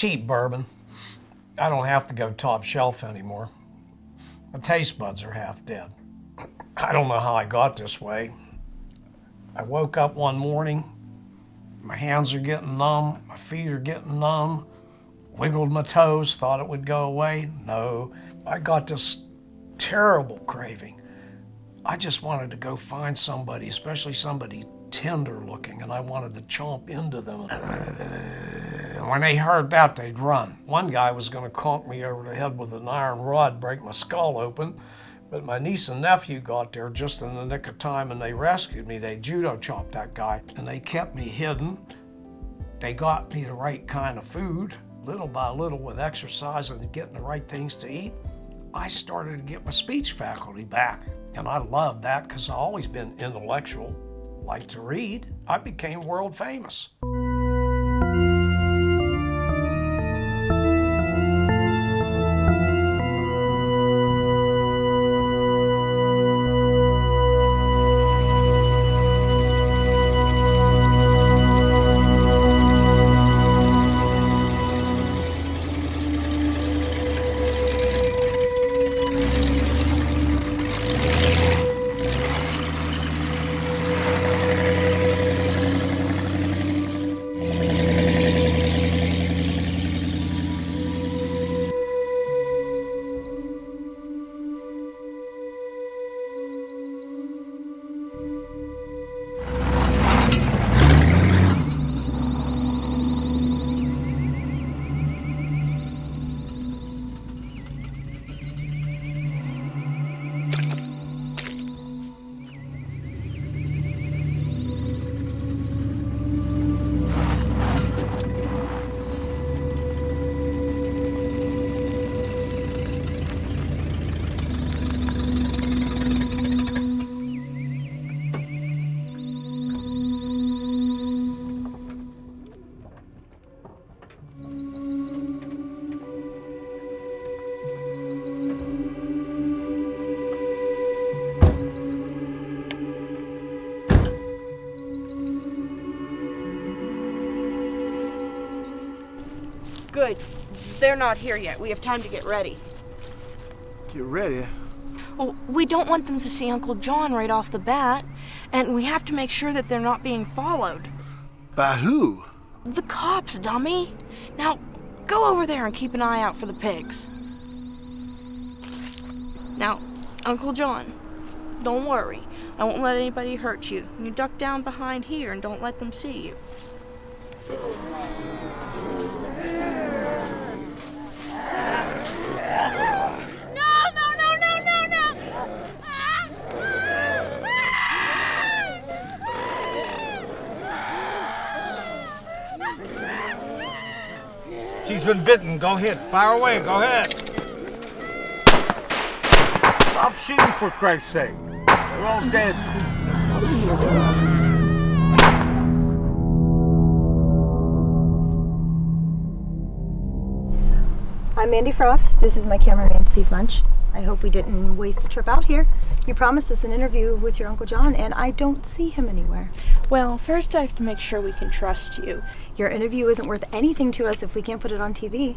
cheap bourbon. I don't have to go top shelf anymore. My taste buds are half dead. I don't know how I got this way. I woke up one morning, my hands are getting numb, my feet are getting numb, wiggled my toes, thought it would go away. No, I got this terrible craving. I just wanted to go find somebody, especially somebody tender looking, and I wanted to chomp into them. When they heard that, they'd run. One guy was gonna conk me over the head with an iron rod, break my skull open, but my niece and nephew got there just in the nick of time and they rescued me. They judo chopped that guy and they kept me hidden. They got me the right kind of food. Little by little, with exercise and getting the right things to eat, I started to get my speech faculty back. And I loved that because I've always been intellectual, liked to read. I became world famous. Good. They're not here yet. We have time to get ready. Get ready? Well, we don't want them to see Uncle John right off the bat, and we have to make sure that they're not being followed. By who? The cops, dummy. Now, go over there and keep an eye out for the pigs. Now, Uncle John, don't worry. I won't let anybody hurt you. You duck down behind here and don't let them see you. She's been bitten. Go ahead. Fire away. Go ahead. Stop shooting, for Christ's sake. They're all dead. I'm Mandy Frost. This is my cameraman, Steve Munch. I hope we didn't waste a trip out here. You promised us an interview with your Uncle John, and I don't see him anywhere. Well, first I have to make sure we can trust you. Your interview isn't worth anything to us if we can't put it on TV.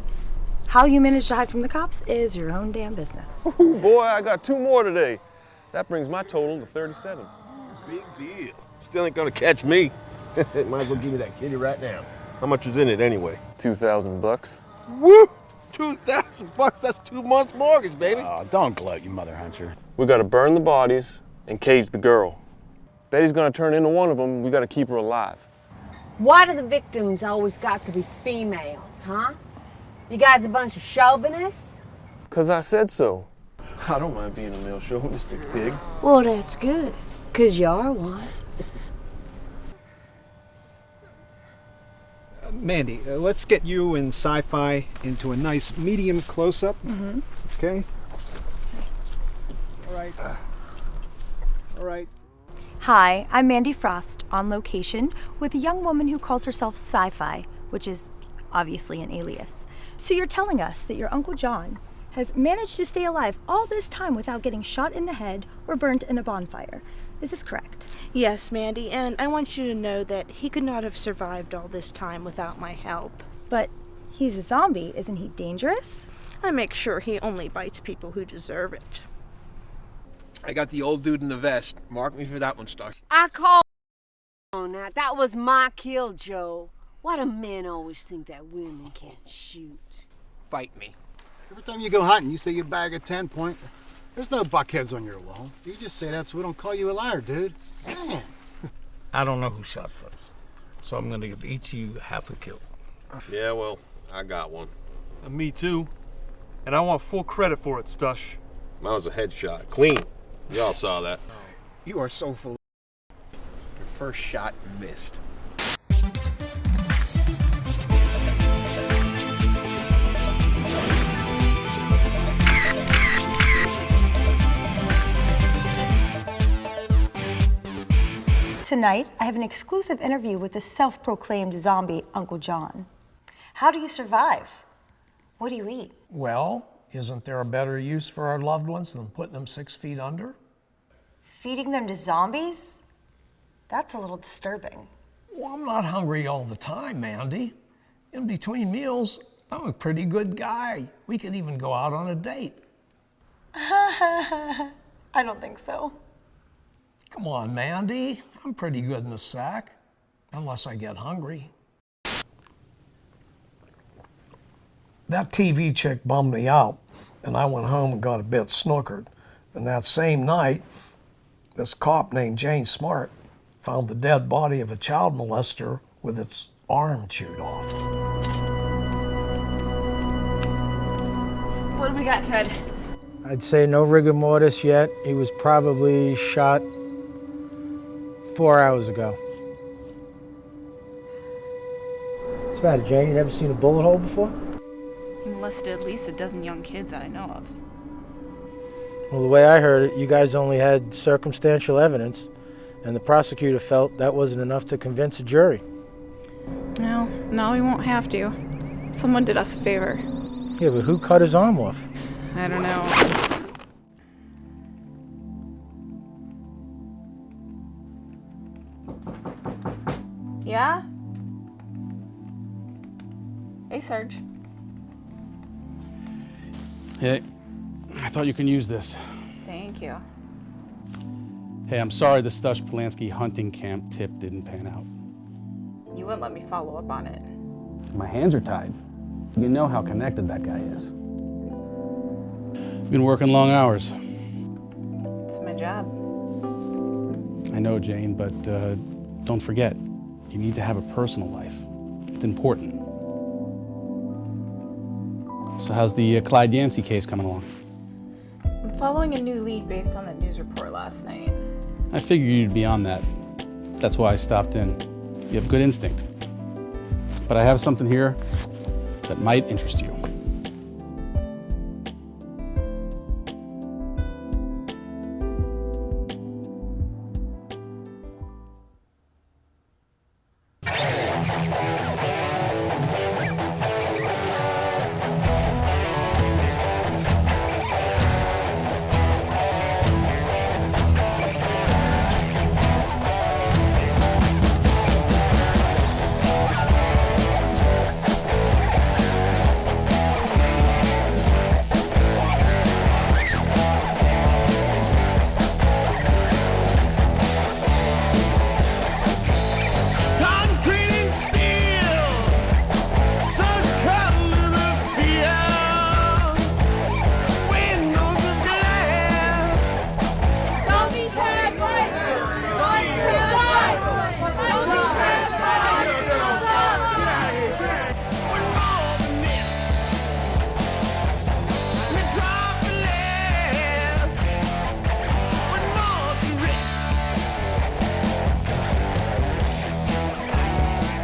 How you managed to hide from the cops is your own damn business. Ooh, boy, I got 2 more today. That brings my total to 37. Big deal. Still ain't gonna catch me. Might as well give me that kitty right now. How much is in it anyway? $2,000. Woo! $2,000, that's 2 months' mortgage, baby. Oh, don't gloat, you mother hunter. We gotta burn the bodies and cage the girl. Betty's gonna turn into one of them. We gotta keep her alive. Why do the victims always got to be females, huh? You guys a bunch of chauvinists? 'Cause I said so. I don't mind being a male chauvinistic pig. Well, that's good, 'cause you are one. Mandy, let's get you and Sci-Fi into a nice medium close-up. Mm-hmm. Okay? All right. All right. Hi, I'm Mandy Frost, on location with a young woman who calls herself Sci-Fi, which is obviously an alias. So you're telling us that your Uncle John has managed to stay alive all this time without getting shot in the head or burnt in a bonfire. Is this correct? Yes, Mandy, and I want you to know that he could not have survived all this time without my help. But He's a zombie. Isn't he dangerous? I make sure he only bites people who deserve it. I got the old dude in the vest. Mark me for that one, Stush. I call on that. That was my kill, Joe. Why do men always think that women can't shoot? Bite me. Every time you go hunting, you say you bag a 10-point. There's no buckheads on your wall. You just say that so we don't call you a liar, dude. Man. I don't know who shot first, so I'm gonna give each of you half a kill. Yeah, well, I got one. Me too. And I want full credit for it, Stush. Mine was a headshot. Clean. Y'all saw that. You are so full. Your first shot missed. Tonight, I have an exclusive interview with the self-proclaimed zombie Uncle John. How do you survive? What do you eat? Well, isn't there a better use for our loved ones than putting them 6 feet under? Feeding them to zombies? That's a little disturbing. Well, I'm not hungry all the time, Mandy. In between meals, I'm a pretty good guy. We could even go out on a date. I don't think so. Come on, Mandy. I'm pretty good in the sack, unless I get hungry. That TV chick bummed me out, and I went home and got a bit snookered. And that same night, this cop named Jane Smart found the dead body of a child molester with its arm chewed off. What do we got, Ted? I'd say no rigor mortis yet. He was probably shot 4 hours ago. What's the matter, Jane? You never seen a bullet hole before? He molested at least a dozen young kids that I know of. Well, the way I heard it, you guys only had circumstantial evidence, and the prosecutor felt that wasn't enough to convince a jury. Well, no, we won't have to. Someone did us a favor. Yeah, but who cut his arm off? I don't know. Yeah? Hey, Sarge. Hey, I thought you can use this. Thank you. Hey, I'm sorry the Stush Polanski hunting camp tip didn't pan out. You wouldn't let me follow up on it. My hands are tied. You know how connected that guy is. Been working long hours. It's my job. I know, Jane, but don't forget, you need to have a personal life. It's important. So how's the Clyde Yancey case coming along? I'm following a new lead based on that news report last night. I figured you'd be on that. That's why I stopped in. You have good instinct. But I have something here that might interest you.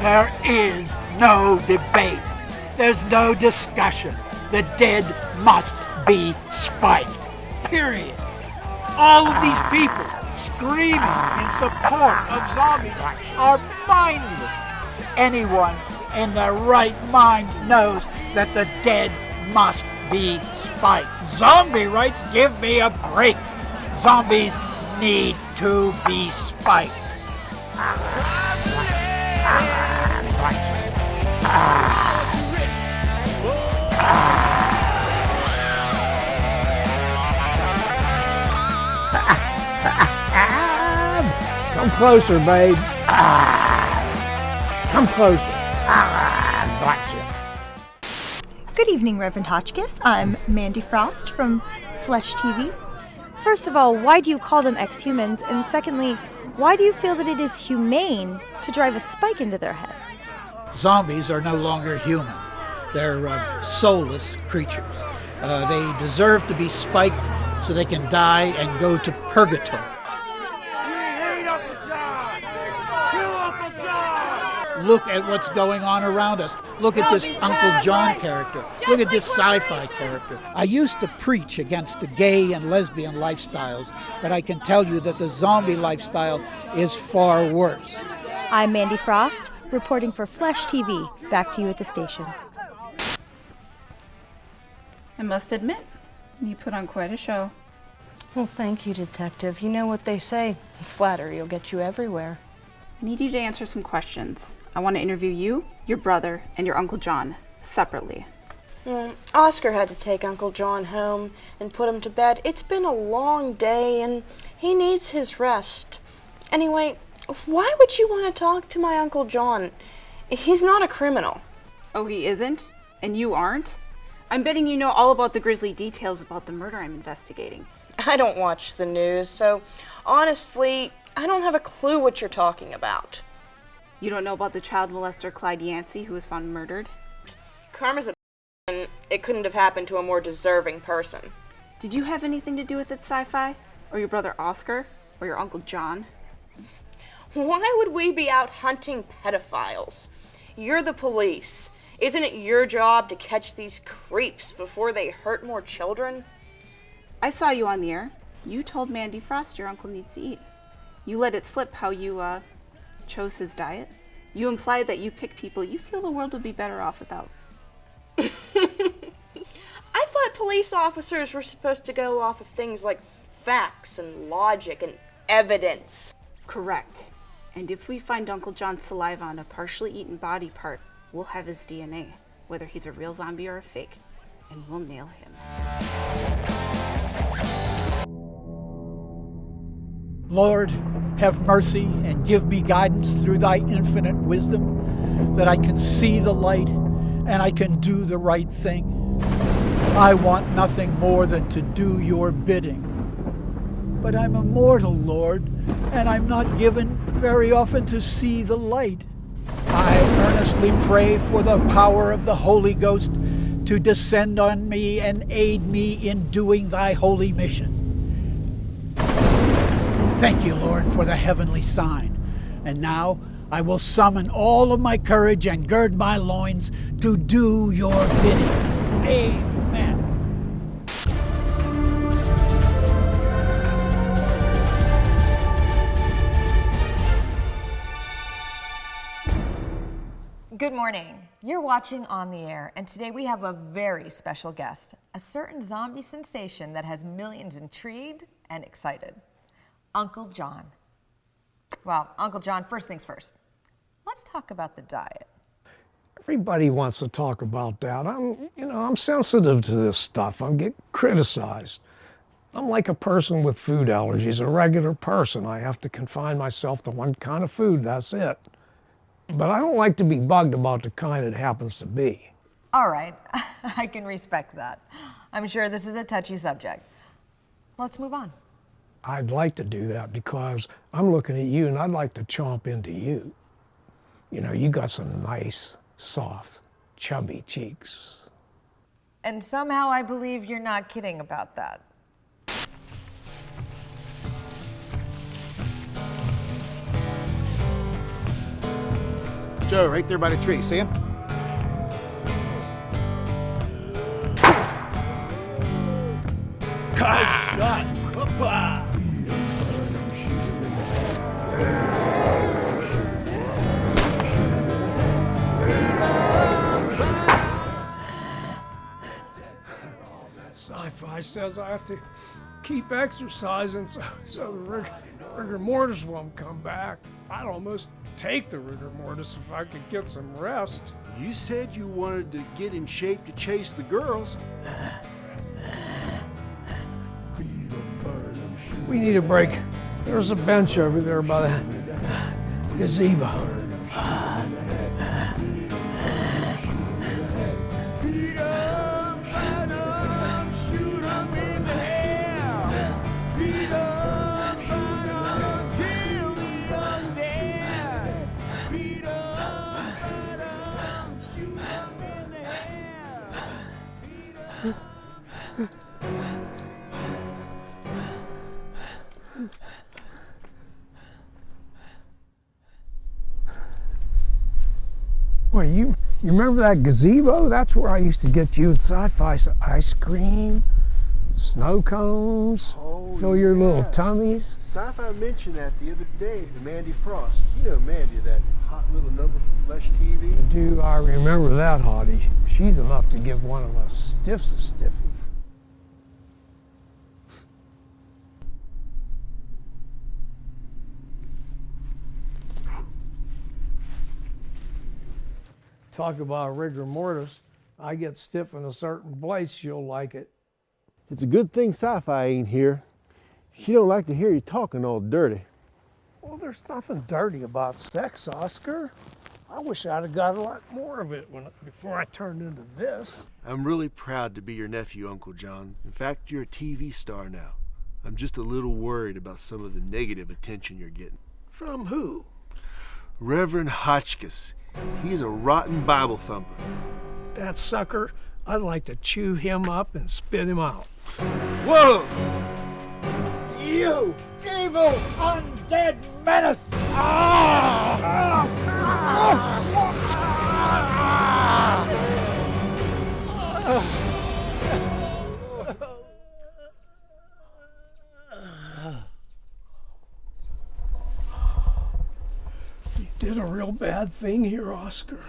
There is no debate. There's no discussion. The dead must be spiked. Period. All of these people screaming in support of zombies are mindless. Anyone in their right mind knows that the dead must be spiked. Zombie rights, give me a break. Zombies need to be spiked. Come closer, babe. Come closer. Gotcha. Good evening, Reverend Hotchkiss. I'm Mandy Frost from Flesh TV. First of all, why do you call them ex-humans? And secondly, why do you feel that it is humane to drive a spike into their heads? Zombies are no longer human. They're soulless creatures. They deserve to be spiked so they can die and go to purgatory. Look at what's going on around us. Look at this Uncle John character. Look at this Sci-Fi character. I used to preach against the gay and lesbian lifestyles, but I can tell you that the zombie lifestyle is far worse. I'm Mandy Frost, reporting for Flesh TV. Back to you at the station. I must admit, you put on quite a show. Well, thank you, Detective. You know what they say, flattery will get you everywhere. I need you to answer some questions. I want to interview you, your brother, and your Uncle John separately. Oscar had to take Uncle John home and put him to bed. It's been a long day and he needs his rest. Anyway, why would you want to talk to my Uncle John? He's not a criminal. Oh, he isn't? And you aren't? I'm betting you know all about the grisly details about the murder I'm investigating. I don't watch the news, so honestly, I don't have a clue what you're talking about. You don't know about the child molester Clyde Yancey who was found murdered? Karma's a and it couldn't have happened to a more deserving person. Did you have anything to do with it, Sci-Fi? Or your brother Oscar? Or your Uncle John? Why would we be out hunting pedophiles? You're the police. Isn't it your job to catch these creeps before they hurt more children? I saw you on the air. You told Mandy Frost your uncle needs to eat. You let it slip how you, chose his diet. You implied that you pick people you feel the world would be better off without. I thought police officers were supposed to go off of things like facts and logic and evidence. Correct. And if we find Uncle John's saliva on a partially eaten body part, we'll have his DNA, whether he's a real zombie or a fake, and we'll nail him. Lord, have mercy and give me guidance through thy infinite wisdom, that I can see the light and I can do the right thing. I want nothing more than to do your bidding. But I'm a mortal, Lord, and I'm not given very often to see the light. I earnestly pray for the power of the Holy Ghost to descend on me and aid me in doing thy holy mission. Thank you, Lord, for the heavenly sign. And now I will summon all of my courage and gird my loins to do your bidding. Amen. Good morning. You're watching On the Air, and today we have a very special guest, a certain zombie sensation that has millions intrigued and excited. Uncle John. Well, Uncle John, first things first. Let's talk about the diet. Everybody wants to talk about that. I'm sensitive to this stuff. I get criticized. I'm like a person with food allergies, a regular person. I have to confine myself to one kind of food, that's it. But I don't like to be bugged about the kind it happens to be. All right, I can respect that. I'm sure this is a touchy subject. Let's move on. I'd like to do that because I'm looking at you and I'd like to chomp into you. You know, you got some nice, soft, chubby cheeks. And somehow I believe you're not kidding about that. Joe, right there by the tree. See him? Nice shot. Hoppa. Sci-Fi says I have to keep exercising so the rigor mortis won't come back. I'd almost take the rigor mortis if I could get some rest. You said you wanted to get in shape to chase the girls. We need a break. There's a bench over there by the gazebo. Well, you remember that gazebo? That's where I used to get you at Sci-Fi. Ice cream, snow cones, fill your little tummies. Sci-Fi mentioned that the other day to Mandy Frost. You know Mandy, that hot little number from Flesh TV? Do I remember that, hottie? She's enough to give one of us stiffs a stiffy. Talk about rigor mortis. I get stiff in a certain place, you'll like it. It's a good thing Sci-Fi ain't here. She don't like to hear you talking all dirty. Well, there's nothing dirty about sex, Oscar. I wish I'd have got a lot more of it before I turned into this. I'm really proud to be your nephew, Uncle John. In fact, you're a TV star now. I'm just a little worried about some of the negative attention you're getting. From who? Reverend Hotchkiss. He's a rotten Bible thumper. That sucker, I'd like to chew him up and spit him out. Whoa! You evil undead menace! You did a real bad thing here, Oscar.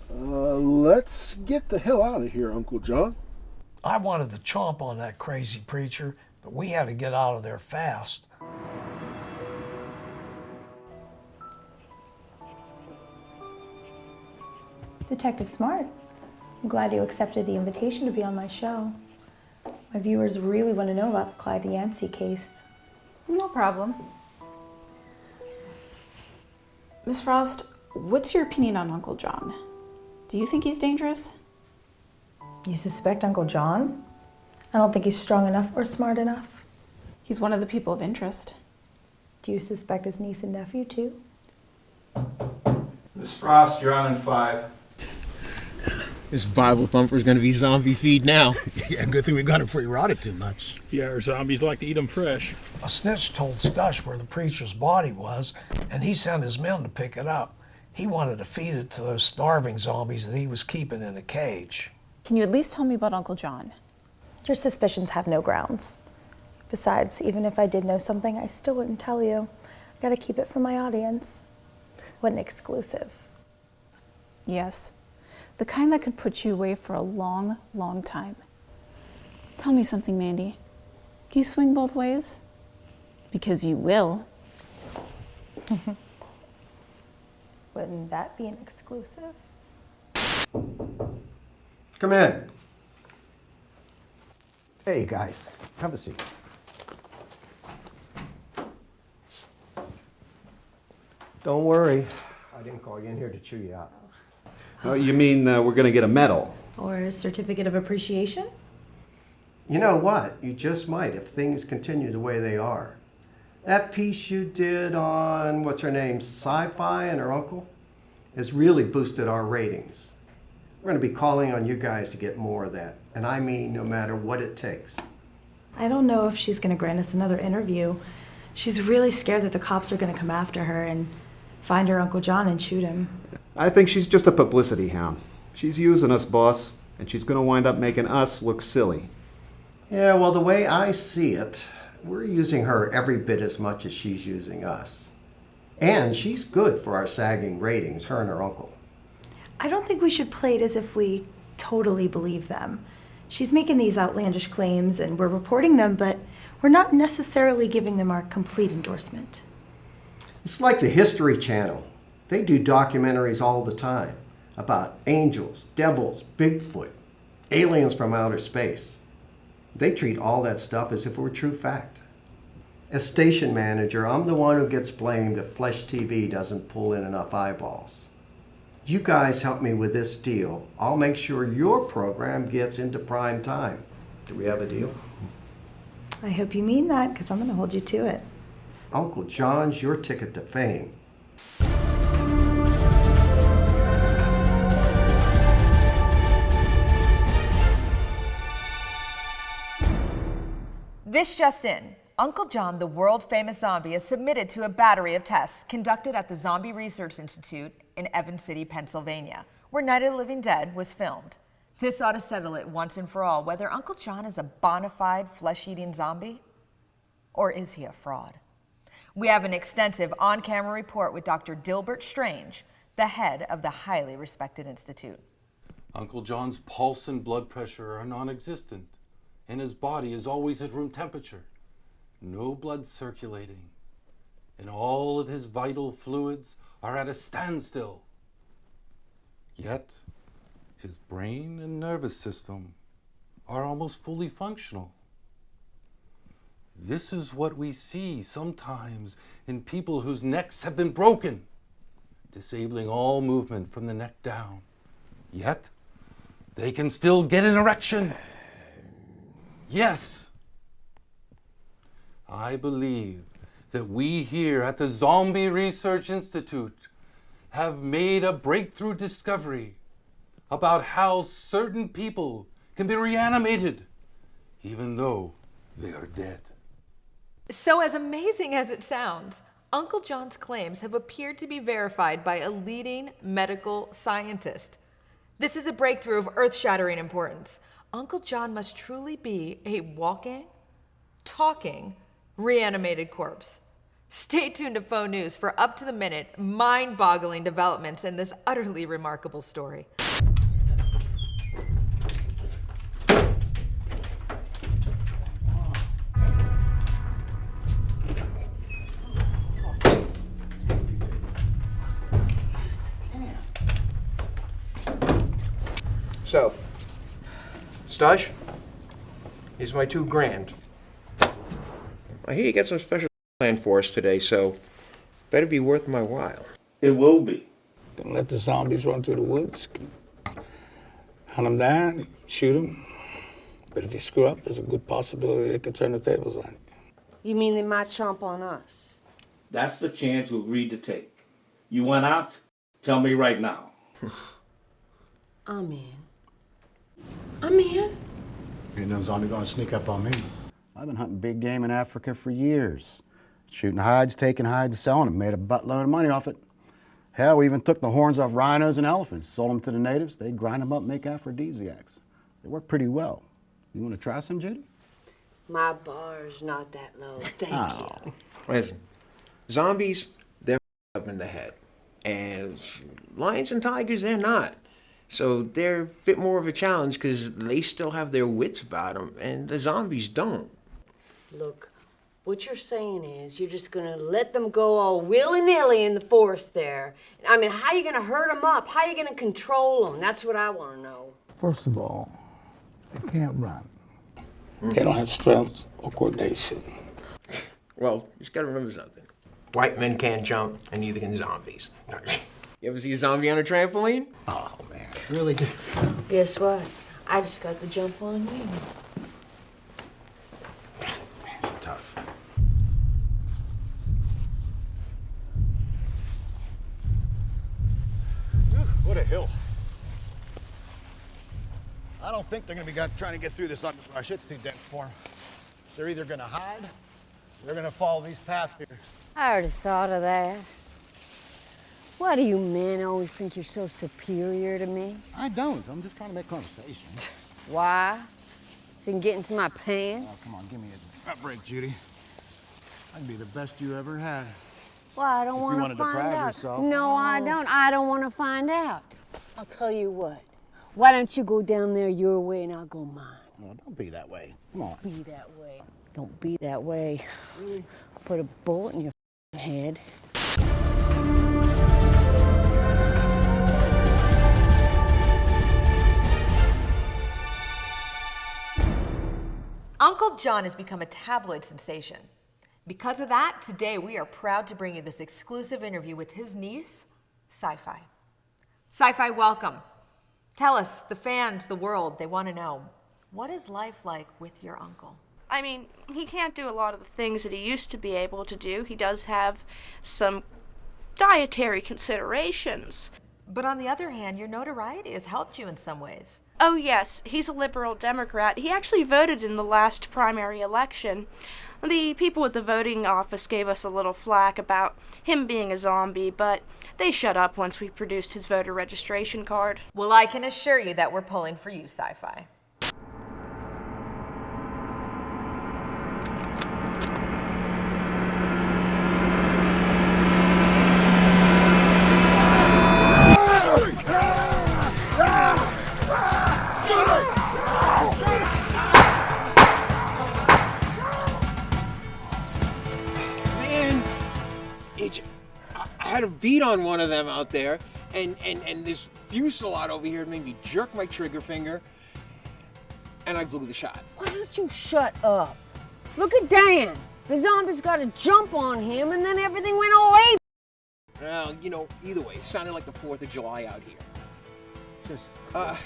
Let's get the hell out of here, Uncle John. I wanted to chomp on that crazy preacher, but we had to get out of there fast. Detective Smart, I'm glad you accepted the invitation to be on my show. My viewers really want to know about the Clyde Yancey case. No problem. Miss Frost, what's your opinion on Uncle John? Do you think he's dangerous? You suspect Uncle John? I don't think he's strong enough or smart enough. He's one of the people of interest. Do you suspect his niece and nephew too? Miss Frost, you're on in 5. This Bible thumper's gonna be zombie feed now. Yeah, good thing we got him before he rotted too much. Yeah, or zombies like to eat them fresh. A snitch told Stush where the preacher's body was, and he sent his men to pick it up. He wanted to feed it to those starving zombies that he was keeping in a cage. Can you at least tell me about Uncle John? Your suspicions have no grounds. Besides, even if I did know something, I still wouldn't tell you. I gotta keep it for my audience. What an exclusive. Yes. The kind that could put you away for a long, long time. Tell me something, Mandy. Do you swing both ways? Because you will. Wouldn't that be an exclusive? Come in. Hey, guys. Have a seat. Don't worry. I didn't call you in here to chew you out. Oh, you mean we're going to get a medal? Or a certificate of appreciation? You know what? You just might if things continue the way they are. That piece you did on, what's her name, Sci-Fi and her uncle, has really boosted our ratings. We're going to be calling on you guys to get more of that. And I mean no matter what it takes. I don't know if she's going to grant us another interview. She's really scared that the cops are going to come after her and find her Uncle John and shoot him. I think she's just a publicity hound. She's using us, boss, and she's going to wind up making us look silly. Yeah, well, the way I see it, we're using her every bit as much as she's using us. And she's good for our sagging ratings, her and her uncle. I don't think we should play it as if we totally believe them. She's making these outlandish claims and we're reporting them, but we're not necessarily giving them our complete endorsement. It's like the History Channel. They do documentaries all the time about angels, devils, Bigfoot, aliens from outer space. They treat all that stuff as if it were true fact. As station manager, I'm the one who gets blamed if Flesh TV doesn't pull in enough eyeballs. You guys help me with this deal. I'll make sure your program gets into prime time. Do we have a deal? I hope you mean that, because I'm going to hold you to it. Uncle John's your ticket to fame. This just in. Uncle John, the world-famous zombie, is submitted to a battery of tests conducted at the Zombie Research Institute in Evans City, Pennsylvania, where Night of the Living Dead was filmed. This ought to settle it once and for all, whether Uncle John is a bona fide flesh-eating zombie, or is he a fraud? We have an extensive on-camera report with Dr. Dilbert Strange, the head of the highly respected institute. Uncle John's pulse and blood pressure are non-existent, and his body is always at room temperature. No blood circulating, and all of his vital fluids are at a standstill. Yet, his brain and nervous system are almost fully functional. This is what we see sometimes in people whose necks have been broken, disabling all movement from the neck down. Yet, they can still get an erection. Yes. I believe that we here at the Zombie Research Institute have made a breakthrough discovery about how certain people can be reanimated even though they are dead. So as amazing as it sounds, Uncle John's claims have appeared to be verified by a leading medical scientist. This is a breakthrough of earth-shattering importance. Uncle John must truly be a walking, talking, reanimated corpse. Stay tuned to Faux News for up-to-the-minute, mind-boggling developments in this utterly remarkable story. So, Stush, here's my $2,000. I hear you got some special planned for us today, so better be worth my while. It will be. Don't let the zombies run through the woods. Hunt them down, shoot them. But if you screw up, there's a good possibility they could turn the tables on you. You mean they might chomp on us? That's the chance you agreed to take. You went out? Tell me right now. I'm in. I'm in. Ain't no zombie gonna sneak up on me. I've been hunting big game in Africa for years. Shooting hides, taking hides, selling them. Made a buttload of money off it. Hell, we even took the horns off rhinos and elephants. Sold them to the natives. They grind them up, make aphrodisiacs. They work pretty well. You want to try some, Judy? My bar's not that low. Thank you. Listen, zombies, they're up in the head. And lions and tigers, they're not. So they're a bit more of a challenge because they still have their wits about them, and the zombies don't. Look, what you're saying is you're just gonna let them go all willy-nilly in the forest there. I mean, how are you gonna herd them up? How are you gonna control them? That's what I want to know. First of all, they can't run. They don't have strength or coordination. Well, you just gotta remember something. White men can't jump, and neither can zombies. You ever see a zombie on a trampoline? Oh, man. Really? Guess what? I just got the jump on you. Man, tough. What a hill. I don't think they're going to be trying to get through this underbrush. It's too dense for them. They're either going to hide, or they're going to follow these paths here. I already thought of that. Why do you men always think you're so superior to me? I don't. I'm just trying to make conversation. Why? So you can get into my pants? Oh, come on, give me a break, Judy. I can be the best you ever had. Well, I don't want to find out. No, I don't. I don't want to find out. I'll tell you what. Why don't you go down there your way and I'll go mine? Oh, don't be that way. Come on. Be that way. Don't be that way. Really? I'll put a bullet in your head. Uncle John has become a tabloid sensation. Because of that, today we are proud to bring you this exclusive interview with his niece, Sci-Fi. Sci-Fi, welcome. Tell us, the fans, the world, they want to know, what is life like with your uncle? I mean, he can't do a lot of the things that he used to be able to do. He does have some dietary considerations. But on the other hand, your notoriety has helped you in some ways. Oh yes, he's a liberal Democrat. He actually voted in the last primary election. The people at the voting office gave us a little flack about him being a zombie, but they shut up once we produced his voter registration card. Well, I can assure you that we're pulling for you, Sci-Fi. I had a beat on one of them out there, and this fusillade over here made me jerk my trigger finger, and I blew the shot. Why don't you shut up? Look at Dan. The zombies got a jump on him, and then everything went all ape. Well, you know, either way, it sounded like the 4th of July out here. Just,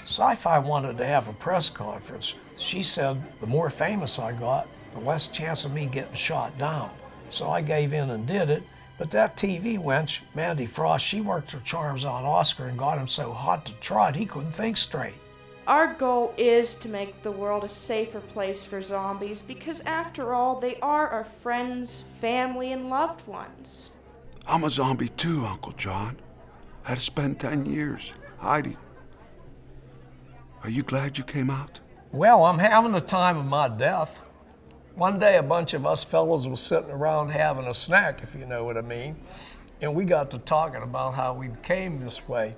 Sci-Fi wanted to have a press conference. She said the more famous I got, the less chance of me getting shot down. So I gave in and did it. But that TV wench, Mandy Frost, she worked her charms on Oscar and got him so hot to trot he couldn't think straight. Our goal is to make the world a safer place for zombies because after all, they are our friends, family, and loved ones. I'm a zombie too, Uncle John. I had to spend 10 years hiding. Are you glad you came out? Well, I'm having the time of my death. One day a bunch of us fellows was sitting around having a snack, if you know what I mean, and we got to talking about how we came this way.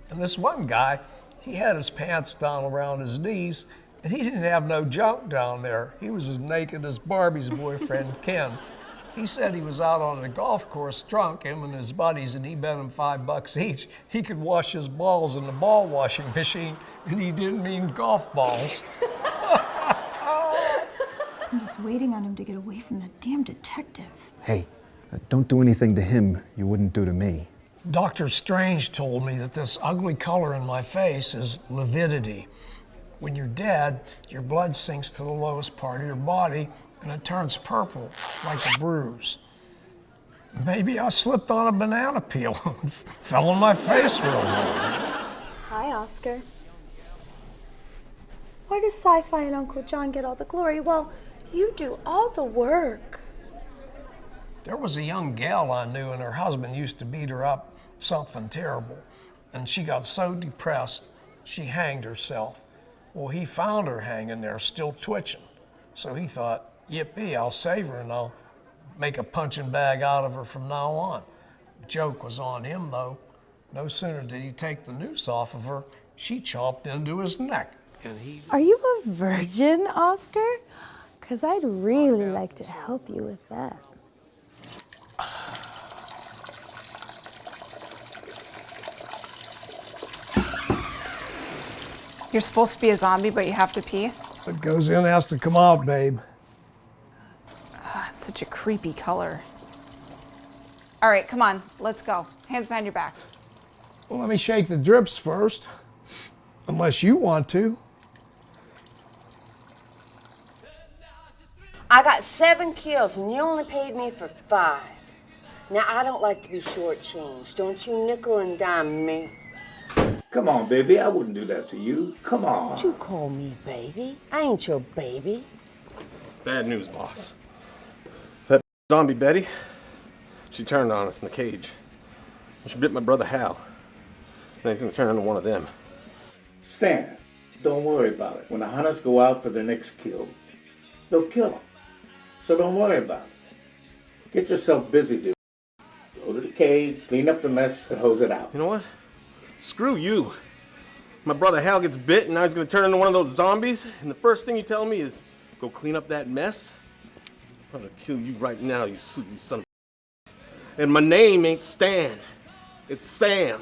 And this one guy, he had his pants down around his knees, and he didn't have no junk down there. He was as naked as Barbie's boyfriend, Ken. He said he was out on a golf course drunk, him and his buddies, and he bet him $5 each. He could wash his balls in the ball washing machine, and he didn't mean golf balls. I'm just waiting on him to get away from that damn detective. Hey, don't do anything to him you wouldn't do to me. Dr. Strange told me that this ugly color in my face is lividity. When you're dead, your blood sinks to the lowest part of your body and it turns purple, like a bruise. Maybe I slipped on a banana peel and fell on my face real hard. Hi, Oscar. Why does Sci-Fi and Uncle John get all the glory? Well, you do all the work. There was a young gal I knew and her husband used to beat her up something terrible. And she got so depressed, she hanged herself. Well, he found her hanging there, still twitching. So he thought, yippee, I'll save her and I'll make a punching bag out of her from now on. The joke was on him, though. No sooner did he take the noose off of her, she chomped into his neck. And he... Are you a virgin, Oscar? Because I'd really like to help you with that. You're supposed to be a zombie, but you have to pee? What goes in has to come out, babe. It's such a creepy color. All right, come on, let's go. Hands behind your back. Well, let me shake the drips first, unless you want to. I got 7 kills and you only paid me for 5. Now, I don't like to be shortchanged. Don't you nickel and dime me. Come on, baby. I wouldn't do that to you. Come on. Don't you call me baby. I ain't your baby. Bad news, boss. That zombie Betty, she turned on us in the cage. She bit my brother Hal. Now he's gonna turn into one of them. Stan, don't worry about it. When the hunters go out for their next kill, they'll kill them. So don't worry about it. Get yourself busy, dude. Go to the cage, clean up the mess, and hose it out. You know what? Screw you. My brother Hal gets bit and now he's gonna turn into one of those zombies, and the first thing you tell me is, go clean up that mess? I'm gonna kill you right now, you sleazy son of a... And my name ain't Stan, it's Sam.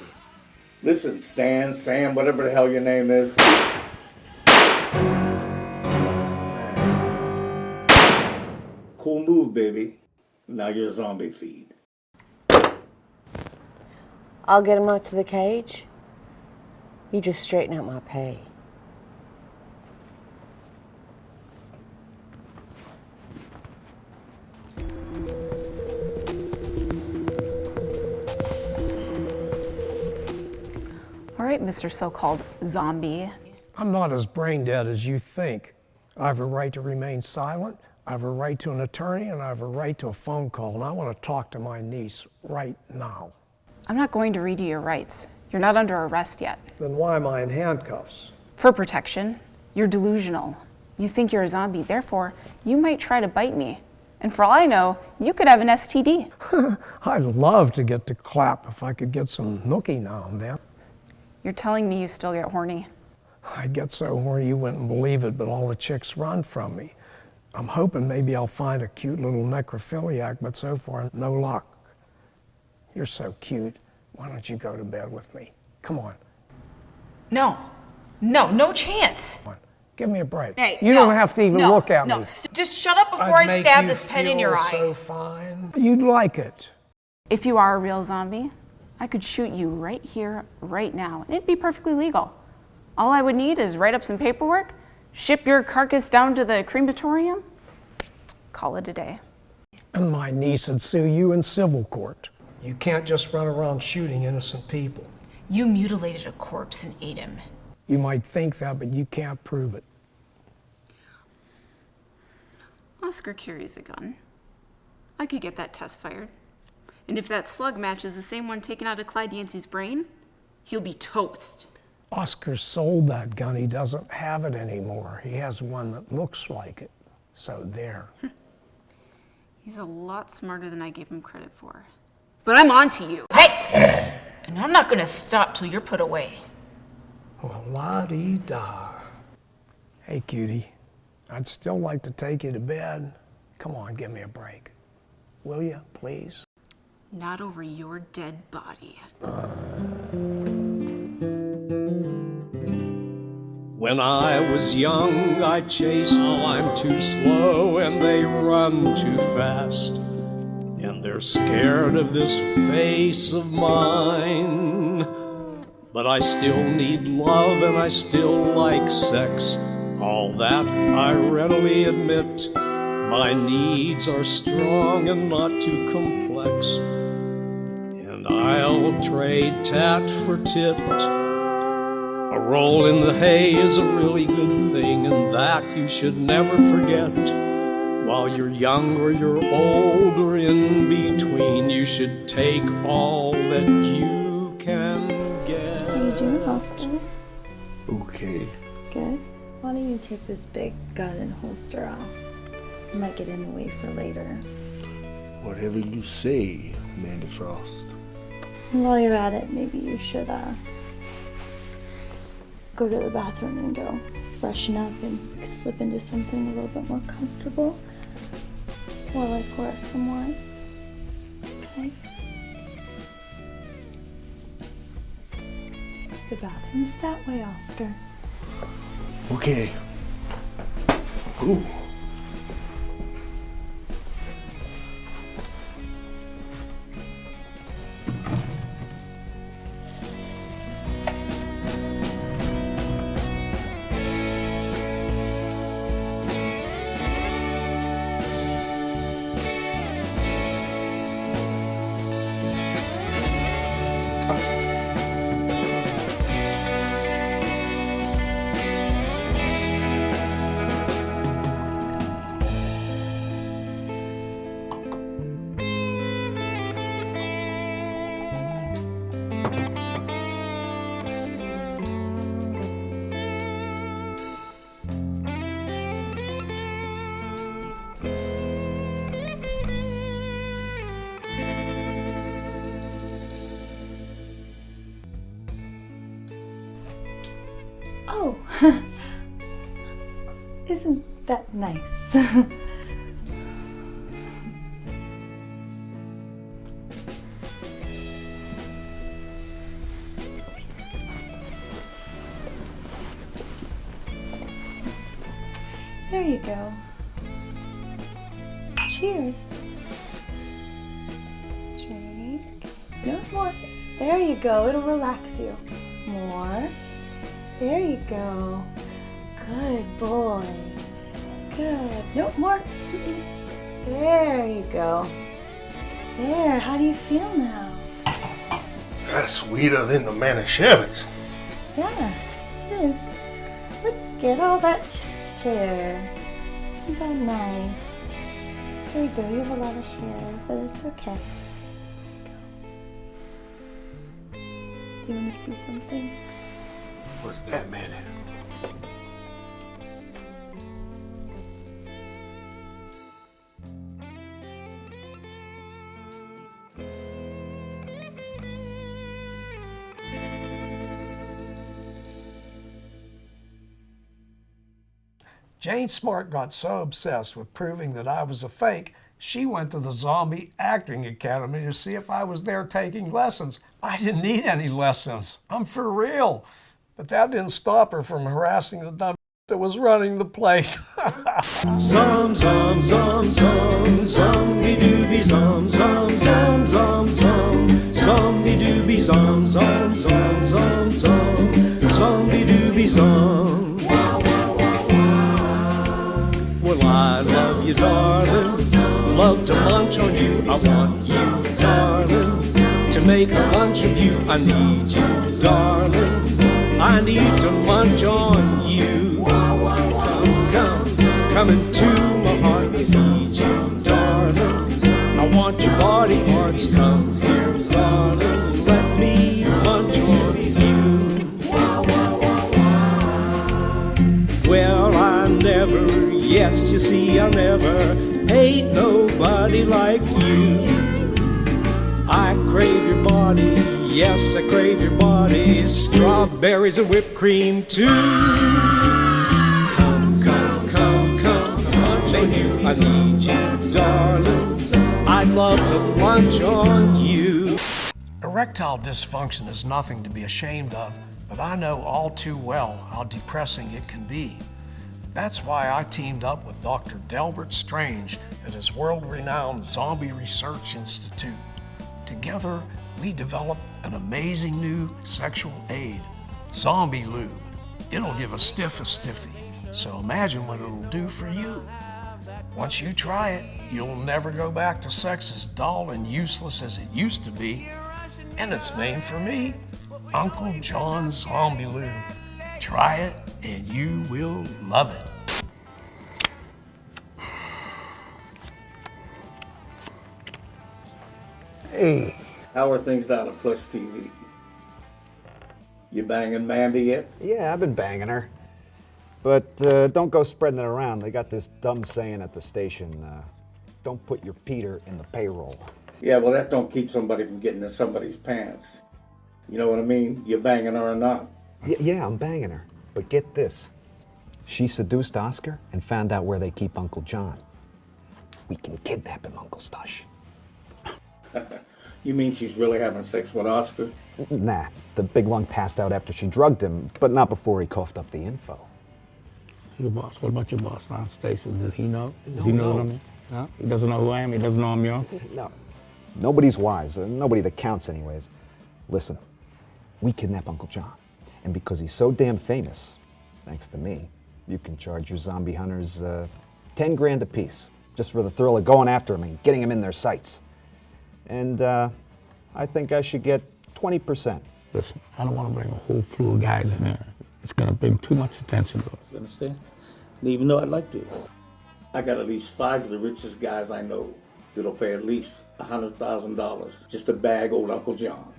Listen, Stan, Sam, whatever the hell your name is. Cool move, baby. Now you're zombie feed. I'll get him out to the cage. You just straighten out my pay. All right, Mr. So-called zombie. I'm not as brain dead as you think. I have a right to remain silent, I have a right to an attorney, and I have a right to a phone call, and I want to talk to my niece right now. I'm not going to read you your rights. You're not under arrest yet. Then why am I in handcuffs? For protection. You're delusional. You think you're a zombie, therefore, you might try to bite me. And for all I know, you could have an STD. I'd love to get to clap if I could get some nookie now and then. You're telling me you still get horny? I get so horny you wouldn't believe it, but all the chicks run from me. I'm hoping maybe I'll find a cute little necrophiliac, but so far, no luck. You're so cute. Why don't you go to bed with me? Come on. No. No chance. Come on. Give me a break. Hey, you don't have to even look at me. Just shut up before I stab this pen in your eye. So fine. You'd like it. If you are a real zombie, I could shoot you right here, right now. It'd be perfectly legal. All I would need is write up some paperwork, ship your carcass down to the crematorium, call it a day. And my niece would sue you in civil court. You can't just run around shooting innocent people. You mutilated a corpse and ate him. You might think that, but you can't prove it. Oscar carries a gun. I could get that test fired. And if that slug matches the same one taken out of Clyde Yancey's brain, he'll be toast. Oscar sold that gun. He doesn't have it anymore. He has one that looks like it. So there. He's a lot smarter than I gave him credit for. But I'm on to you. Hey! And I'm not gonna stop till you're put away. Well, la-dee-da. Hey, cutie. I'd still like to take you to bed. Come on, give me a break. Will you, please? Not over your dead body. When I was young, I chased, oh, I'm too slow, and they run too fast. And they're scared of this face of mine. But I still need love, and I still like sex. All that I readily admit. My needs are strong and not too complex. And I'll trade tat for tit. A roll in the hay is a really good thing, and that you should never forget. While you're young or you're old or in between, you should take all that you can get. How you doing, Oscar? Okay. Good. Why don't you take this big gun and holster off? It might get in the way for later. Whatever you say, Amanda Frost. And while you're at it, maybe you should go to the bathroom and go freshen up and slip into something a little bit more comfortable while I pour us some wine. Okay? The bathroom's that way, Oscar. Okay. Ooh. Isn't that nice? There you go. Cheers. Drink. No more. There you go. It'll relax you. More. There you go. Good boy. Good. No more. There you go. There. How do you feel now? That's sweeter than the Manischewitz. Yeah, it is. Look at all that chest hair. Isn't that nice? There you go. You have a lot of hair, but it's okay. Do you want to see something? What's that, man? Jane Smart got so obsessed with proving that I was a fake, she went to the Zombie Acting Academy to see if I was there taking lessons. I didn't need any lessons. I'm for real. But that didn't stop her from harassing the dumb that was running the place. Zom, zom, zom, zom, zombie doobie, zom, zom, zom, zom, zom, zombie doobie, zom, zom, zom, zom, zom, zombie doobie, zom. Well, I love you, darling, love to munch on you, I want you, darling, to make a lunch of you, I need you, darling, I need to munch on you. Come into my heart, I need you, darling, I want your body parts, come here, darling, let me munch on you. Well, I never, yes, you see, I never hate nobody like you. I crave your body, yes, I crave your body, strawberries and whipped cream too. Come, come, come, come, lunch on you, I need you, darling, I'd love to lunch on you. Erectile dysfunction is nothing to be ashamed of, but I know all too well how depressing it can be. That's why I teamed up with Dr. Delbert Strange at his world-renowned Zombie Research Institute. Together, we developed an amazing new sexual aid, Zombie Lube. It'll give a stiff a stiffy, so imagine what it'll do for you. Once you try it, you'll never go back to sex as dull and useless as it used to be. And it's named for me, Uncle John Zombie Lube. Try it and you will love it. Hey, how are things down at Flex TV? You banging Mandy yet? Yeah, I've been banging her. But don't go spreading it around. They got this dumb saying at the station, don't put your Peter in the payroll. Yeah, well, that don't keep somebody from getting in somebody's pants. You know what I mean? You banging her or not? Yeah, I'm banging her. But get this. She seduced Oscar and found out where they keep Uncle John. We can kidnap him, Uncle Stush. You mean she's really having sex with Oscar? Nah, the big lung passed out after she drugged him, but not before he coughed up the info. Your boss. What about your boss, now, Stacy? Does he know? Does No, he know no. what I mean? No? He doesn't know who I am? He doesn't know I'm your uncle? No. Nobody's wise. Nobody that counts anyways. Listen, we kidnap Uncle John. And because he's so damn famous, thanks to me, you can charge your zombie hunters 10 grand apiece, just for the thrill of going after him and getting him in their sights. And I think I should get 20%. Listen, I don't want to bring a whole slew of guys in there. It's going to bring too much attention to us. You understand? And even though I'd like to. I got at least 5 of the richest guys I know that'll pay at least $100,000 just to bag old Uncle John.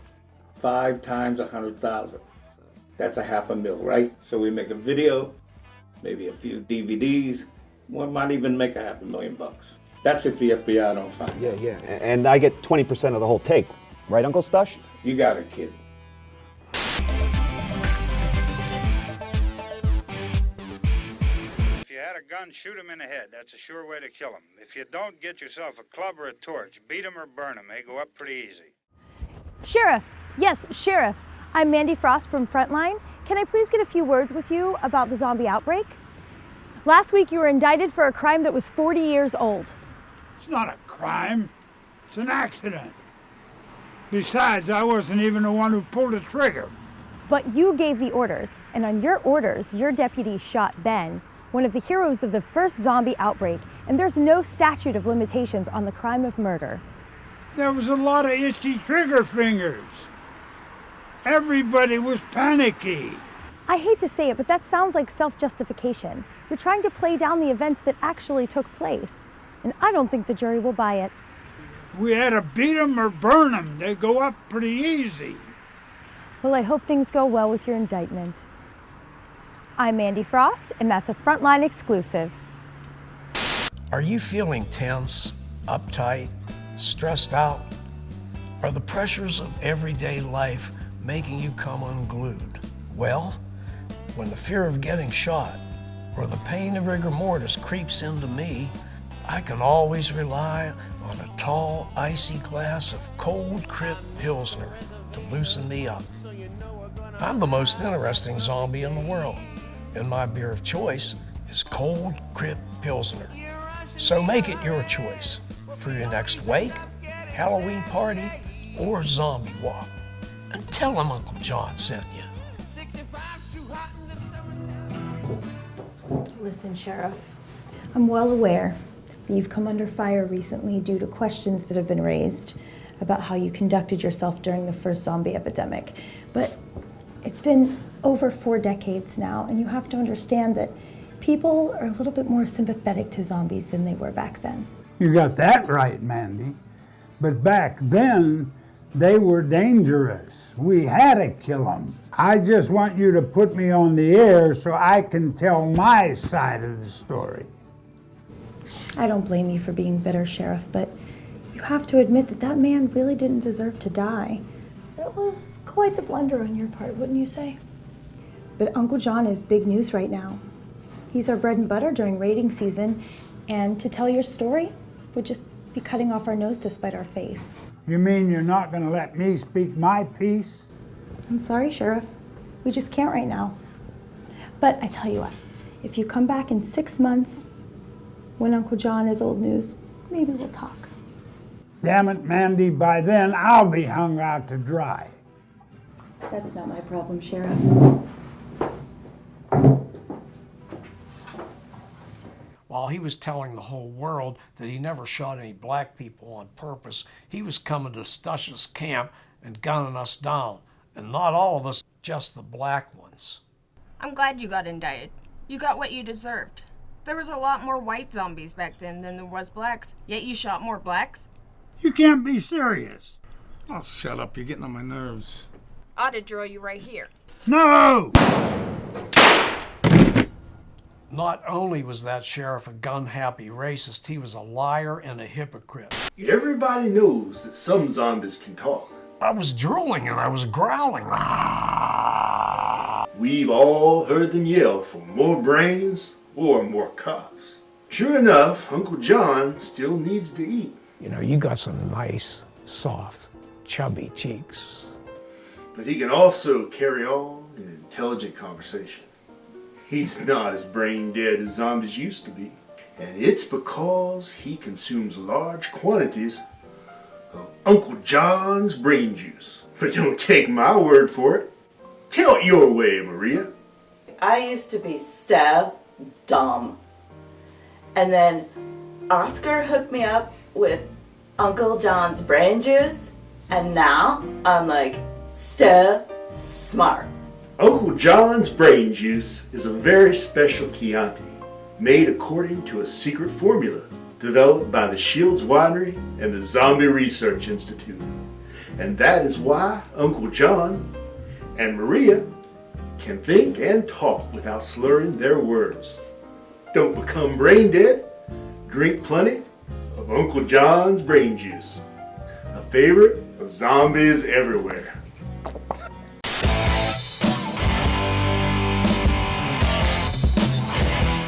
5 times 100,000. That's $500,000, right? So we make a video, maybe a few DVDs. One might even make $500,000. That's if the FBI don't find it. Yeah. And I get 20% of the whole take. Right, Uncle Stush? You got it, kid. gun, shoot him in the head. That's a sure way to kill him. If you don't, get yourself a club or a torch. Beat him or burn him. They go up pretty easy. Sheriff, yes, Sheriff. I'm Mandy Frost from Frontline. Can I please get a few words with you about the zombie outbreak? Last week you were indicted for a crime that was 40 years old. It's not a crime. It's an accident. Besides, I wasn't even the one who pulled the trigger. But you gave the orders, and on your orders, your deputy shot Ben, one of the heroes of the first zombie outbreak, and there's no statute of limitations on the crime of murder. There was a lot of itchy trigger fingers. Everybody was panicky. I hate to say it, but that sounds like self-justification. You're trying to play down the events that actually took place, and I don't think the jury will buy it. We had to beat them or burn them. They go up pretty easy. Well, I hope things go well with your indictment. I'm Mandy Frost, and that's a Frontline exclusive. Are you feeling tense, uptight, stressed out? Are the pressures of everyday life making you come unglued? Well, when the fear of getting shot or the pain of rigor mortis creeps into me, I can always rely on a tall, icy glass of cold Crip Pilsner to loosen me up. I'm the most interesting zombie in the world, and my beer of choice is cold Crip Pilsner. So make it your choice for your next wake, Halloween party, or zombie walk. And tell them Uncle John sent you. Listen, Sheriff, I'm well aware that you've come under fire recently due to questions that have been raised about how you conducted yourself during the first zombie epidemic. But it's been over 4 decades now, and you have to understand that people are a little bit more sympathetic to zombies than they were back then. You got that right, Mandy. But back then, they were dangerous. We had to kill them. I just want you to put me on the air so I can tell my side of the story. I don't blame you for being bitter, Sheriff, but you have to admit that that man really didn't deserve to die. That was quite the blunder on your part, wouldn't you say? But Uncle John is big news right now. He's our bread and butter during raiding season, and to tell your story would just be cutting off our nose to spite our face. You mean you're not going to let me speak my piece? I'm sorry, Sheriff. We just can't right now. But I tell you what, if you come back in 6 months, when Uncle John is old news, maybe we'll talk. Damn it, Mandy, by then I'll be hung out to dry. That's not my problem, Sheriff. While he was telling the whole world that he never shot any black people on purpose, he was coming to Stush's camp and gunning us down. And not all of us, just the black ones. I'm glad you got indicted. You got what you deserved. There was a lot more white zombies back then than there was blacks, yet you shot more blacks. You can't be serious. Oh, shut up. You're getting on my nerves. I ought to draw you right here. No! Not only was that sheriff a gun-happy racist, he was a liar and a hypocrite. Everybody knows that some zombies can talk. I was drooling and I was growling. We've all heard them yell for more brains or more cops. Sure enough, Uncle John still needs to eat. You know, you got some nice, soft, chubby cheeks. But he can also carry on an intelligent conversation. He's not as brain dead as zombies used to be. And it's because he consumes large quantities of Uncle John's brain juice. But don't take my word for it. Tell it your way, Maria. I used to be so dumb. And then Oscar hooked me up with Uncle John's brain juice. And now I'm like so smart. Uncle John's brain juice is a very special Chianti made according to a secret formula developed by the Shields Winery and the Zombie Research Institute. And that is why Uncle John and Maria can think and talk without slurring their words. Don't become brain dead. Drink plenty of Uncle John's brain juice, a favorite of zombies everywhere.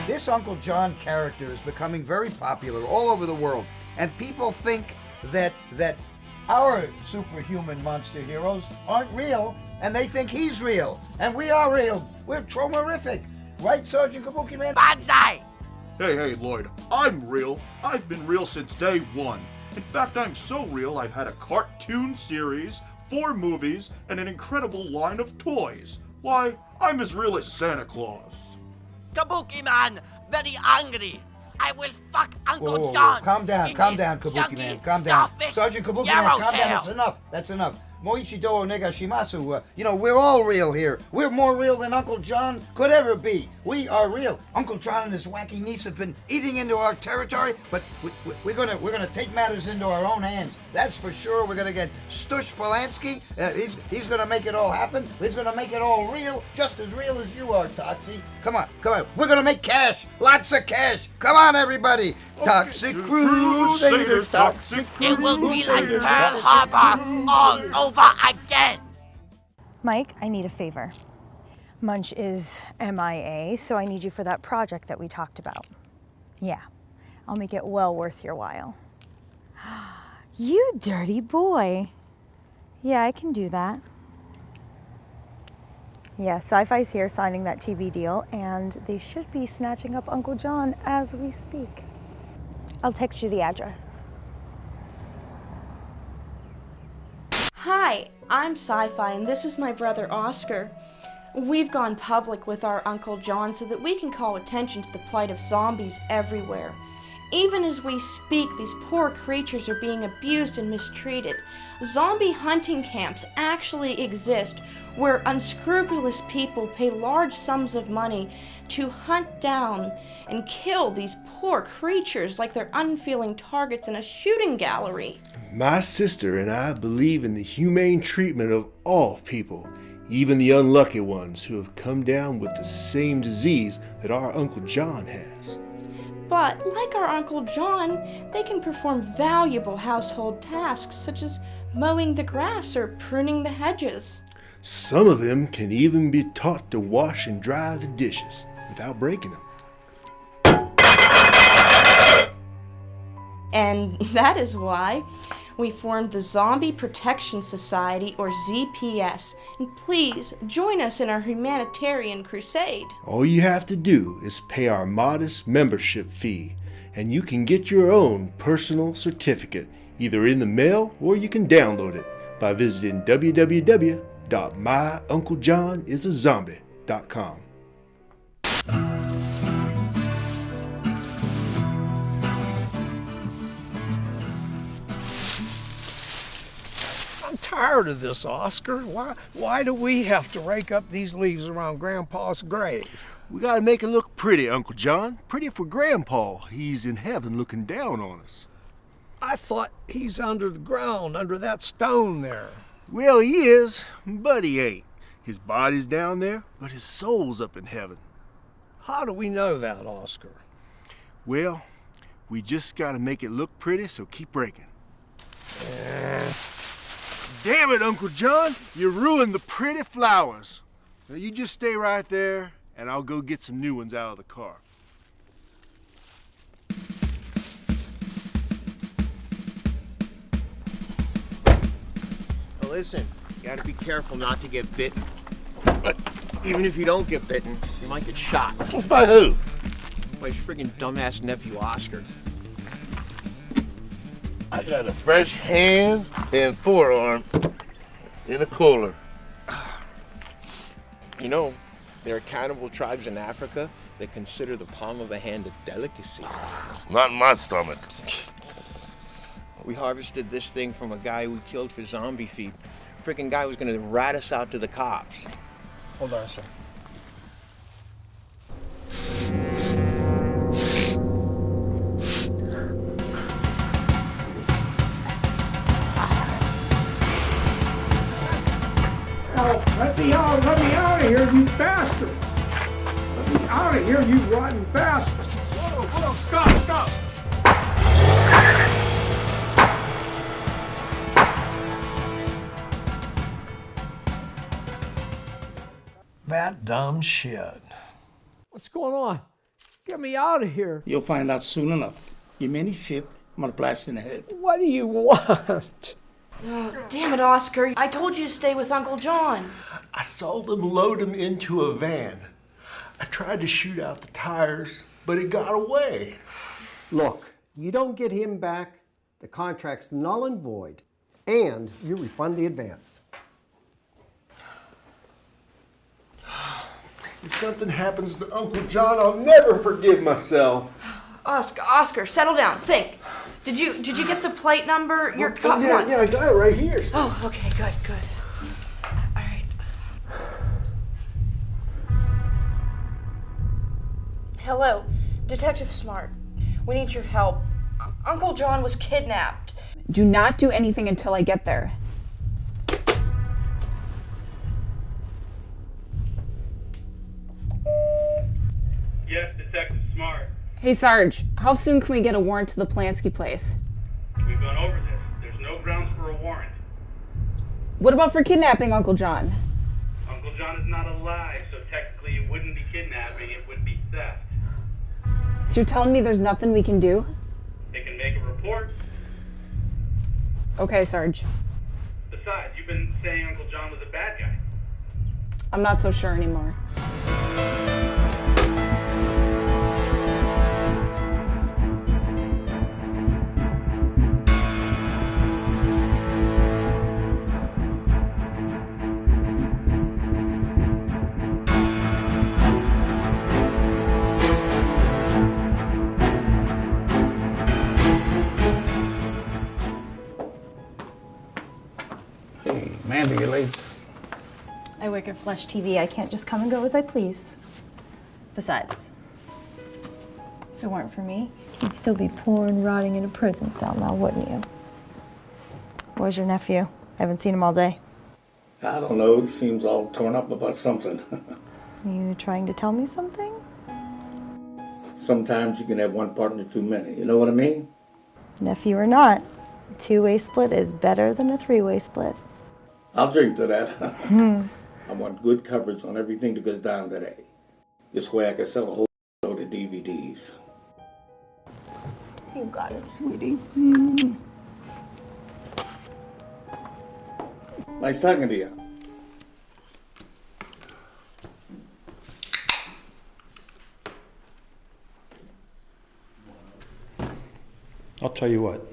This This Uncle John character is becoming very popular all over the world, and people think that our superhuman monster heroes aren't real, and they think he's real, and we are real. We're traumerific. Right, Sergeant Kabuki Man? Banzai! Hey, Lloyd, I'm real. I've been real since day one. In fact, I'm so real I've had a cartoon series, 4 movies, and an incredible line of toys. Why, I'm as real as Santa Claus. Kabuki Man, very angry. I will fuck Uncle Whoa, John. calm down, Kabuki Man, calm down. Sergeant Kabuki Man, calm down, that's enough. Moichi do Negashimasu, we're all real here. We're more real than Uncle John could ever be. We are real. Uncle John and his wacky niece have been eating into our territory, but we're gonna take matters into our own hands. That's for sure. We're gonna get Stush Polanski. He's gonna make it all happen. He's gonna make it all real, just as real as you are, Totsy. Come on. We're gonna make cash, lots of cash. Come on, everybody. Toxic Crusaders, Toxic Crusaders. It will be like Pearl Harbor all over again. Mike, I need a favor. Munch is MIA, so I need you for that project that we talked about. Yeah, I'll make it well worth your while. You dirty boy. Yeah, I can do that. Yeah, Sci-Fi's here signing that TV deal, and they should be snatching up Uncle John as we speak. I'll text you the address. Hi, I'm Sci-Fi, and this is my brother Oscar. We've gone public with our Uncle John so that we can call attention to the plight of zombies everywhere. Even as we speak, these poor creatures are being abused and mistreated. Zombie hunting camps actually exist where unscrupulous people pay large sums of money to hunt down and kill these poor creatures like they're unfeeling targets in a shooting gallery. My sister and I believe in the humane treatment of all people, even the unlucky ones who have come down with the same disease that our Uncle John has. But, like our Uncle John, they can perform valuable household tasks such as mowing the grass or pruning the hedges. Some of them can even be taught to wash and dry the dishes without breaking them. And that is why we formed the Zombie Protection Society, or ZPS. And please join us in our humanitarian crusade. All you have to do is pay our modest membership fee, and you can get your own personal certificate, either in the mail or you can download it by visiting www.myunclejohnisazombie.com. I'm tired of this, Oscar. Why do we have to rake up these leaves around Grandpa's grave? We gotta make it look pretty, Uncle John. Pretty for Grandpa. He's in heaven looking down on us. I thought he's under the ground, under that stone there. Well, he is, but he ain't. His body's down there, but his soul's up in heaven. How do we know that, Oscar? Well, we just gotta make it look pretty, so keep raking. Damn it, Uncle John, you ruined the pretty flowers. Now you just stay right there, and I'll go get some new ones out of the car. Now listen, you gotta be careful not to get bitten. But even if you don't get bitten, you might get shot. By who? By his friggin' dumbass nephew, Oscar. I got a fresh hand and forearm in a cooler. You know, there are cannibal tribes in Africa that consider the palm of a hand a delicacy. Not in my stomach. We harvested this thing from a guy we killed for zombie feed. Frickin' guy was gonna rat us out to the cops. Hold on a second. Let me out of here, you bastard! Let me out of here, you rotten bastard! Whoa, stop! That dumb shit. What's going on? Get me out of here. You'll find out soon enough. Give me any shit, I'm gonna blast you in the head. What do you want? Oh, damn it, Oscar. I told you to stay with Uncle John. I saw them load him into a van. I tried to shoot out the tires, but he got away. Look, you don't get him back, the contract's null and void, and you refund the advance. If something happens to Uncle John, I'll never forgive myself. Oscar, settle down. Think. Did you get the plate number? Your cut one. Yeah, I got it right here. Oh, okay, good. All right. Hello, Detective Smart. We need your help. Uncle John was kidnapped. Do not do anything until I get there. Yes, Detective Smart. Hey, Sarge, how soon can we get a warrant to the Polanski place? We've gone over this. There's no grounds for a warrant. What about for kidnapping Uncle John? Uncle John is not alive, so technically it wouldn't be kidnapping, it would be theft. So you're telling me there's nothing we can do? They can make a report. Okay, Sarge. Besides, you've been saying Uncle John was a bad guy. I'm not so sure anymore. Hey, Mandy, you're late. I work at Flesh TV. I can't just come and go as I please. Besides, if it weren't for me, you'd still be poor and rotting in a prison cell now, wouldn't you? Where's your nephew? I haven't seen him all day. I don't know, he seems all torn up about something. You trying to tell me something? Sometimes you can have one partner too many, you know what I mean? Nephew or not, a two-way split is better than a three-way split. I'll drink to that. I want good coverage on everything that goes down today. This way I can sell a whole load of DVDs. You got it, sweetie. Nice talking to you. I'll tell you what.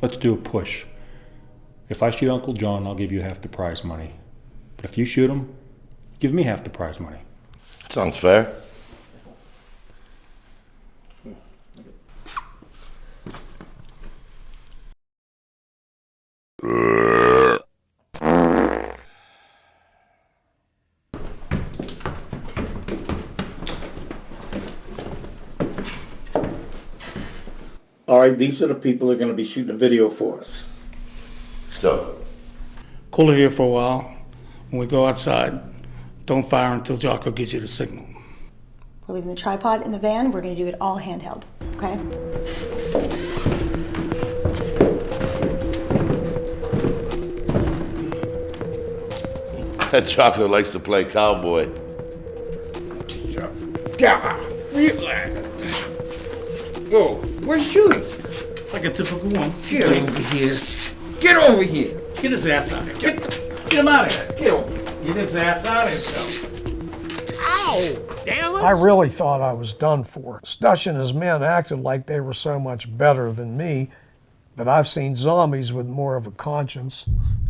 Let's do a push. If I shoot Uncle John, I'll give you half the prize money. But if you shoot him, give me half the prize money. Sounds fair. All right, these are the people that are going to be shooting a video for us. So? Cool it here for a while. When we go outside, don't fire until Jocko gives you the signal. We're leaving the tripod in the van. We're going to do it all handheld, okay? That Jocko likes to play cowboy. Whoa, where's shooting? Like a typical one. Get over here. Get over here. Get his ass out of here. Get him out of here. Get over. Get his ass out of here. Ow! Damn it! I really thought I was done for. Stush and his men acted like they were so much better than me, but I've seen zombies with more of a conscience.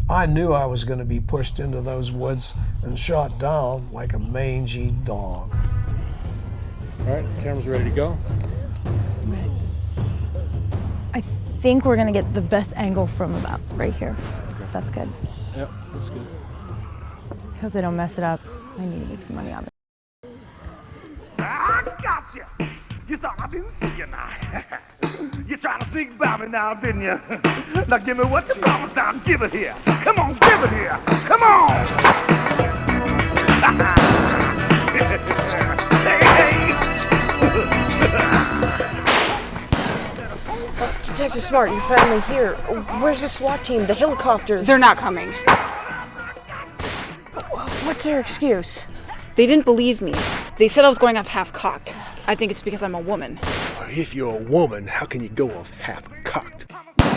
I knew I was going to be pushed into those woods and shot down like a mangy dog. All right, camera's ready to go. I think we're going to get the best angle from about right here. If that's good. Yep, that's good. I hope they don't mess it up. I need to make some money on it. I got you. You thought I didn't see you now. You're trying to sneak by me now, didn't you? Now give me what you promised now. Give it here. Come on, give it here. Come on. Hey. Detective Smart, you're finally here. Where's the SWAT team, the helicopters? They're not coming. What's their excuse? They didn't believe me. They said I was going off half-cocked. I think it's because I'm a woman. If you're a woman, how can you go off half-cocked?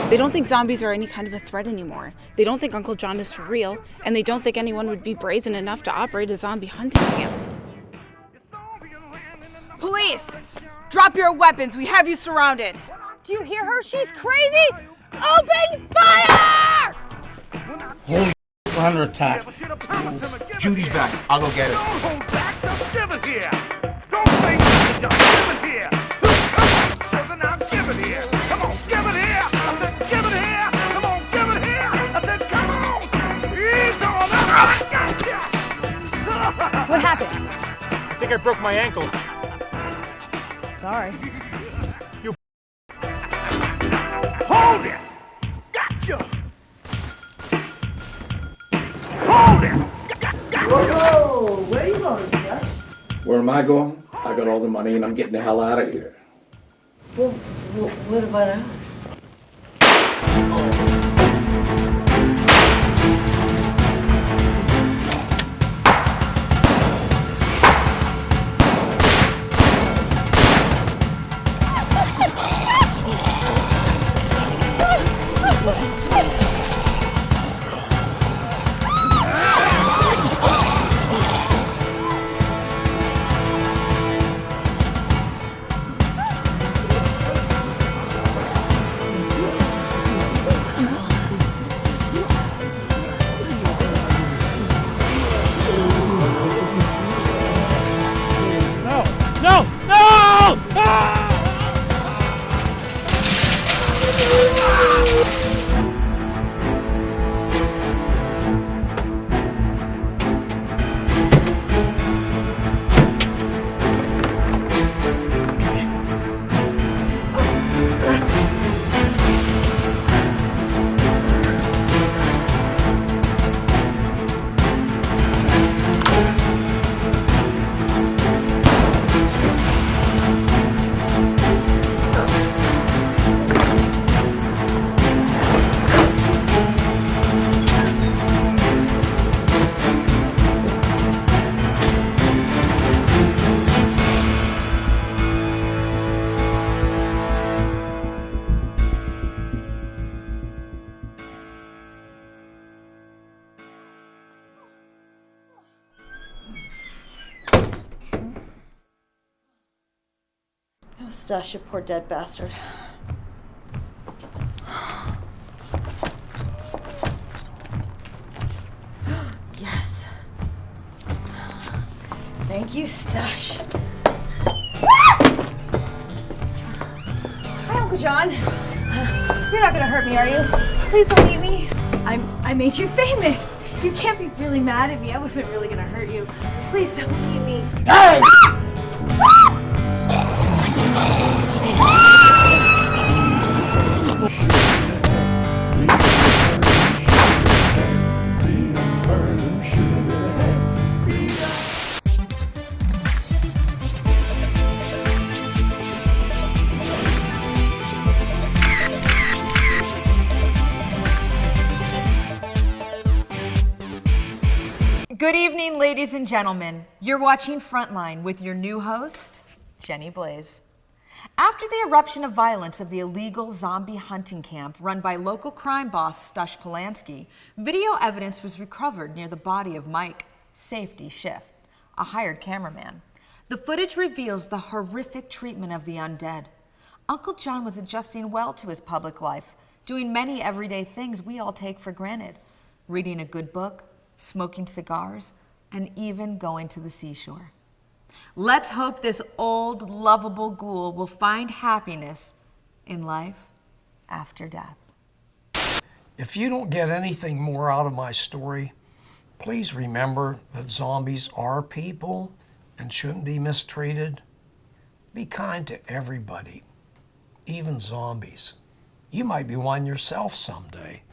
They don't think zombies are any kind of a threat anymore. They don't think Uncle John is for real, and they don't think anyone would be brazen enough to operate a zombie hunting camp. Police! Drop your weapons. We have you surrounded. Do you hear her? She's crazy! Open fire! Holy, we're under attack. Judy's back. I'll go get it. Don't hold back. Just give it here. Don't say nothing. Just give it here. Come on, sister, now give it here. Come on, give it here. I said give it here. Come on, give it here. I said come on. Ease on up. I gotcha. What happened? I think I broke my ankle. Sorry. You Hold it. Gotcha. Hold it. Whoa, where are you going, Stush? Where am I going? I got all the money and I'm getting the hell out of here. Well, what about us? Oh, Stush, you poor dead bastard. Yes. Thank you, Stush. Hi, Uncle John. You're not gonna hurt me, are you? Please don't leave me. I made you famous. You can't be really mad at me. I wasn't really gonna hurt you. Please don't leave me. Hey! Good evening, ladies and gentlemen. You're watching Frontline with your new host, Jenny Blaze. After the eruption of violence of the illegal zombie hunting camp run by local crime boss Stush Polanski, video evidence was recovered near the body of Mike, Safety Schiff, a hired cameraman. The footage reveals the horrific treatment of the undead. Uncle John was adjusting well to his public life, doing many everyday things we all take for granted, reading a good book, smoking cigars, and even going to the seashore. Let's hope this old, lovable ghoul will find happiness in life after death. If you don't get anything more out of my story, please remember that zombies are people and shouldn't be mistreated. Be kind to everybody, even zombies. You might be one yourself someday.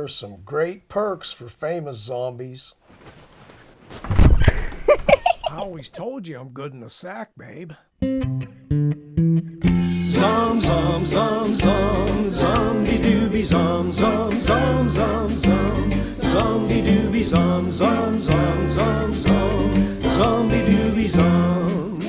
There are some great perks for famous zombies. I always told you I'm good in the sack, babe. Zom, zom, zom, zom, zombie dooby, zom, zom, zom, zom, zom, zombie dooby, zom, zom, zom, zom, zom, zombie dooby, zom.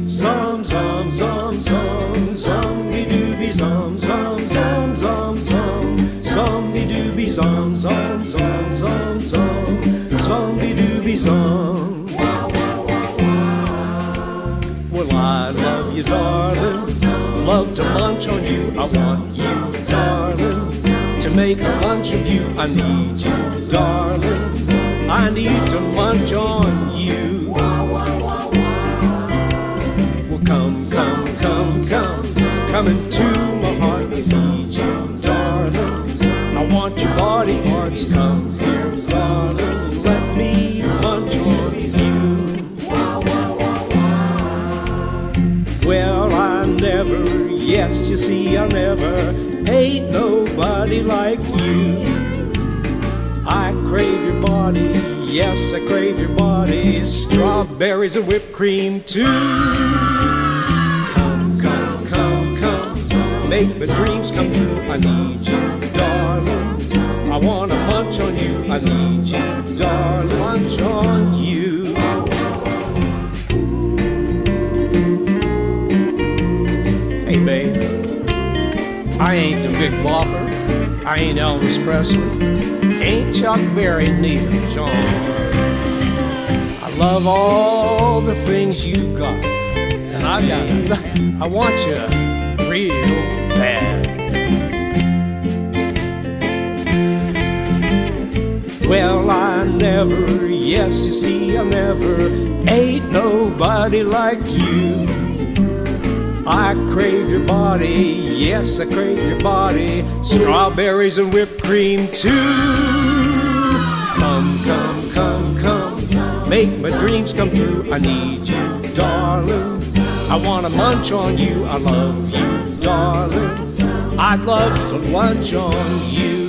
Zom, zom, zom, zom, zombie dooby, zom, zom, zom, zom, zom, zombie dooby, zom, zom, zom, zom, zom, zombie dooby, zom. Well, I love you, darling, love to munch on you, I want you, darling, to make a lunch of you, I need you, darling, I need to munch on you. Well, come, come, come, come, come into my heart, I need you, darling, I want your body parts, come here, darling, let me munch on you. Well, I never, yes, you see, I never hate nobody like you. I crave your body, yes, I crave your body, strawberries and whipped cream too. Come, come, come, come, make my dreams come true, I need you, darling, I wanna munch on you, I need you, darling, munch on you. Hey babe, I ain't the big bopper, I ain't Elvis Presley, ain't Chuck Berry neither, John. I love all the things you got, and I want you real bad. Well, I never, yes, you see, I never ain't nobody like you. I crave your body, yes, I crave your body, strawberries and whipped cream too. Come, come, come, come, make my dreams come true, I need you, darling, I wanna munch on you, I love you, darling, I'd love to lunch on you.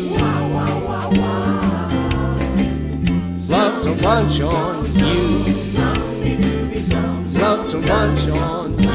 Love to lunch on you, love to lunch on you.